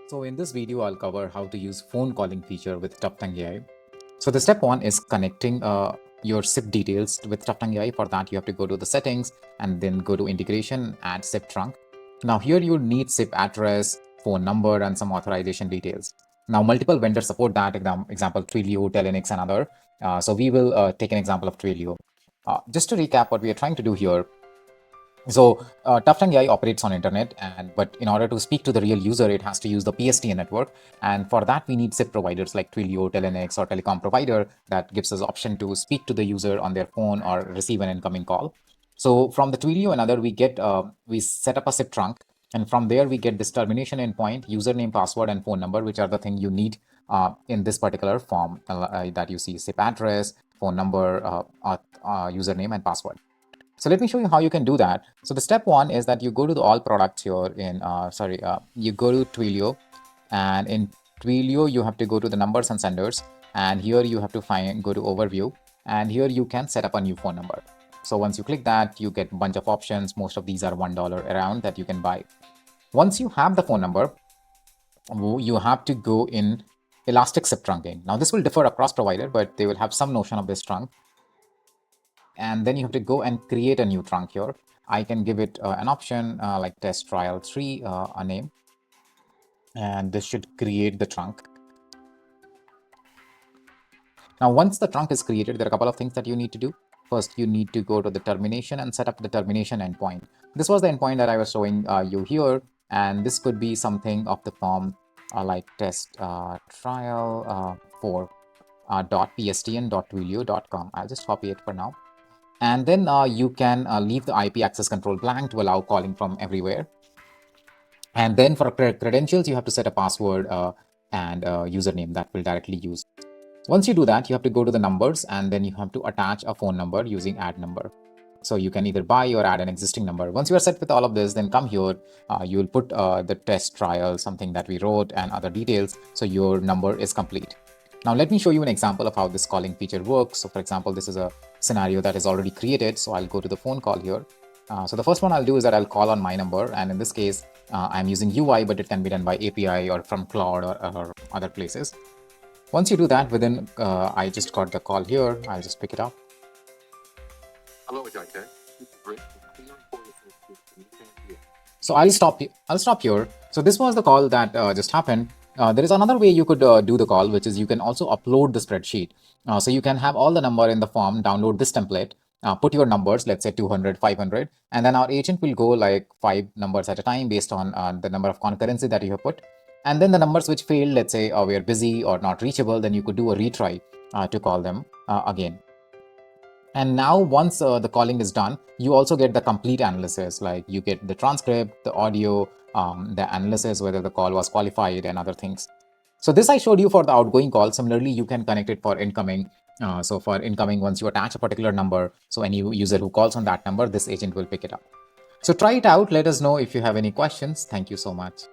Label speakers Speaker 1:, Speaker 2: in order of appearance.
Speaker 1: So in this video, I'll cover how to use phone calling feature with Tuftung AI. So the step one is connecting your SIP details with Tuftung AI. For that, you have to go to the settings and then go to integration, add SIP trunk. Now here you need SIP address, phone number, and some authorization details. Now multiple vendors support that, example Twilio, Telnyx, and other. So we will take an example of Twilio. Just to recap what we are trying to do here, so Tuftung AI operates on internet, but in order to speak to the real user, it has to use the PSTN network. And for that, we need SIP providers like Twilio, Telnyx, or telecom provider that gives us option to speak to the user on their phone or receive an incoming call. So from the Twilio and other, we set up a SIP trunk, and from there we get this termination endpoint, username, password, and phone number, which are the thing you need in this particular form that you see: SIP address, phone number, username, and password. So let me show you how you can do that. So the step one is that you go to the all products here in, you go to Twilio, and in Twilio, you have to go to the numbers and senders. And here you have to go to overview, and here you can set up a new phone number. So once you click that, you get a bunch of options. Most of these are $1 around that you can buy. Once you have the phone number, you have to go in elastic SIP trunking. Now this will differ across provider, but they will have some notion of this trunk. And then you have to go and create a new trunk here. I can give it an option like test trial 3, a name, and this should create the trunk. Now, once the trunk is created, there are a couple of things that you need to do. First, you need to go to the termination and set up the termination endpoint. This was the endpoint that I was showing you here, and this could be something of the form like test trial 4 .pstn.twilio.com. I'll just copy it for now. And then you can leave the IP access control blank to allow calling from everywhere. And then for credentials, you have to set a password and username that will directly use. Once you do that, you have to go to the numbers, and then you have to attach a phone number using add number. So you can either buy or add an existing number. Once you are set with all of this, then come here, you will put the test trial, something that we wrote, and other details. So your number is complete. Now let me show you an example of how this calling feature works. So for example, this is a scenario that is already created. So I'll go to the phone call here. So the first one I'll do is that I'll call on my number. And in this case, I'm using UI, but it can be done by API or from cloud or other places. Once you do that, I just got the call here. I'll just pick it up.
Speaker 2: Hello, Jackie.
Speaker 1: So I'll stop here. So this was the call that just happened. There is another way you could do the call, which is you can also upload the spreadsheet. So you can have all the number in the form, download this template, put your numbers, let's say 200, 500, and then our agent will go like 5 numbers at a time based on the number of concurrency that you have put. And then the numbers which failed, let's say we are busy or not reachable, then you could do a retry to call them again. And now once the calling is done, you also get the complete analysis, like you get the transcript, the audio, the analysis, whether the call was qualified and other things. So this I showed you for the outgoing call. Similarly, you can connect it for incoming. So for incoming, once you attach a particular number, so any user who calls on that number, this agent will pick it up. So try it out. Let us know if you have any questions. Thank you so much.